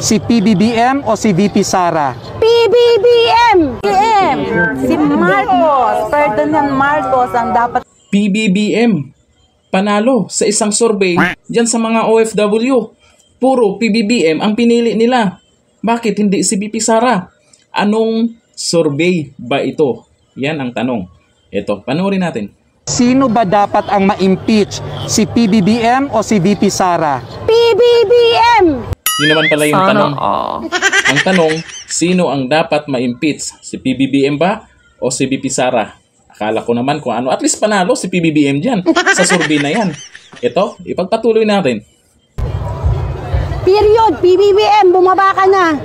Si PBBM o si VP Sara? PBBM! Si Marcos, Ferdinand Marcos ang dapat. PBBM. Panalo sa isang survey dyan sa mga OFW. Puro PBBM ang pinili nila. Bakit hindi si VP Sara? Anong survey ba ito? Yan ang tanong. Ito, panoorin natin. Sino ba dapat ang ma-impeach? Si PBBM o si VP Sara? PBBM! Yun naman pala yung tanong. Ang tanong, sino ang dapat ma-impeach? Si PBBM ba o si VP Sara? Akala ko naman kung ano. At least panalo si PBBM dyan sa survey na yan. Ito, ipagpatuloy natin. Period. PBBM, bumaba ka na.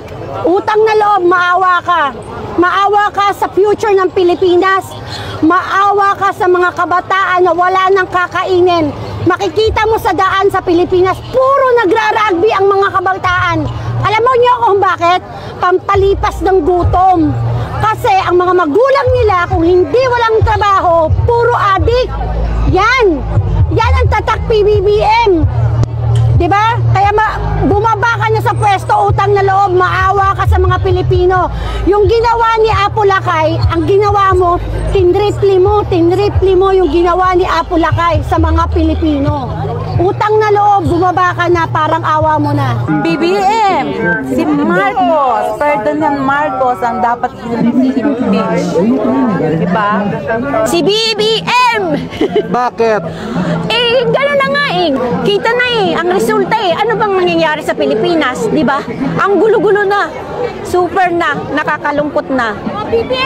Utang na loob, maawa ka. Maawa ka sa future ng Pilipinas. Maawa ka sa mga kabataan na wala nang kakainin. Makikita mo sa daan sa Pilipinas, puro nagra-rugby ang mga kabataan. Alam mo niyo kung bakit? Pampalipas ng gutom. Kasi ang mga magulang nila, kung hindi walang trabaho, puro adik. Yan. Yan ang tatak PBBM. Diba? Kaya bumaba ka na sa pwesto, utang na loob, maawa ka sa mga Pilipino. Yung ginawa ni Apo Lakay, ang ginawa mo, tinripli mo yung ginawa ni Apo Lakay sa mga Pilipino. Utang na loob, bumaba ka na, parang awa mo na. BBM, si Marcos, Ferdinand Marcos ang dapat i-impeach. Diba? Si BBM! Bakit? Gano'n na nga kita na ang resulta ano bang nangyayari sa Pilipinas, di ba? Ang gulo-gulo na, super na, nakakalungkot na.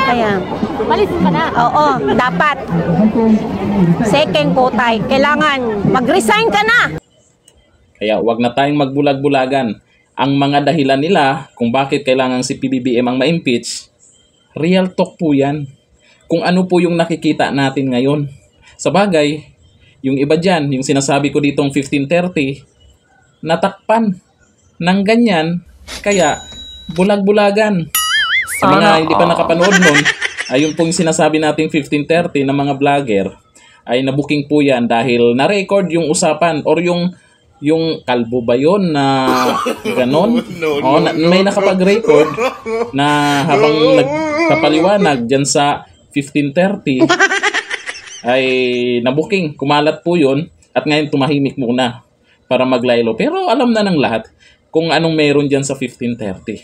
Kaya, malis ka na. Oo, dapat. Second kotay, kailangan mag-resign ka na. Kaya wag na tayong magbulag-bulagan. Ang mga dahilan nila kung bakit kailangan si PBBM ang ma-impeach, real talk po yan. Kung ano po yung nakikita natin ngayon. Sa bagay, yung iba dyan, yung sinasabi ko ditong 1530, natakpan ng ganyan, kaya bulag-bulagan. Sa mga hindi pa nakapanood nun, ayun po yung sinasabi nating 1530 ng mga vlogger, ay nabuking po yan dahil na-record yung usapan or yung kalbo ba yun na ganon? May nakapag-record na habang nagpapaliwanag dyan sa 1530, ay nabuking, kumalat po yun at ngayon tumahimik muna para maglaylo. Pero alam na ng lahat kung anong meron dyan sa 1530.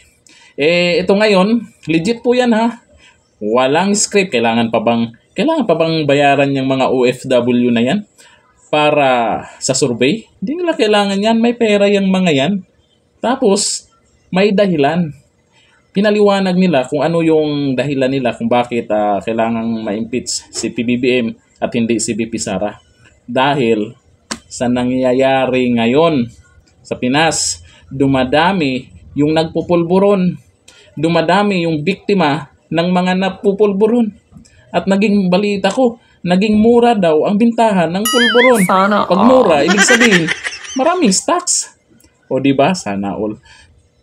Ito ngayon, legit po yan ha. Walang script. Kailangan pa bang bayaran yung mga OFW na yan para sa survey? Hindi nila kailangan yan. May pera yung mga yan. Tapos, may dahilan. Pinaliwanag nila kung ano yung dahilan nila kung bakit kailangang ma-impeach si PBBM at hindi si VP Sara. Dahil sa nangyayari ngayon sa Pinas, dumadami yung nagpupulburon. Dumadami yung biktima ng mga napupulburon. At naging balita ko, naging mura daw ang bintahan ng pulburon. Pag mura, ibig sabihin, maraming stocks. O diba? Sana all.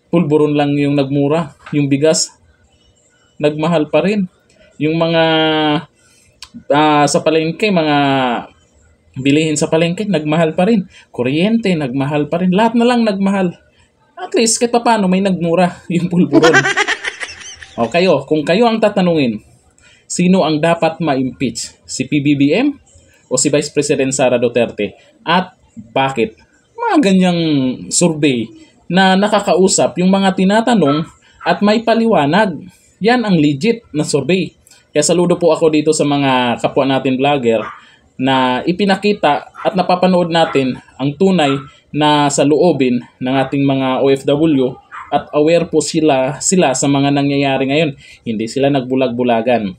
Pulburon lang yung nagmura. Yung bigas, nagmahal pa rin. Yung mga sa palengke, mga bilihin sa palengke, nagmahal pa rin. Kuryente, nagmahal pa rin. Lahat na lang nagmahal. At least, kahit paano may nagmura yung pulburon. O kayo, kung kayo ang tatanungin, sino ang dapat ma-impeach? Si PBBM o si Vice President Sara Duterte? At bakit? Mga ganyang survey na nakakausap yung mga tinatanong at may paliwanag. Yan ang legit na survey. Kaya saludo po ako dito sa mga kapwa natin vlogger na ipinakita at napapanood natin ang tunay na saloobin ng ating mga OFW at aware po sila sa mga nangyayari ngayon. Hindi sila nagbulag-bulagan.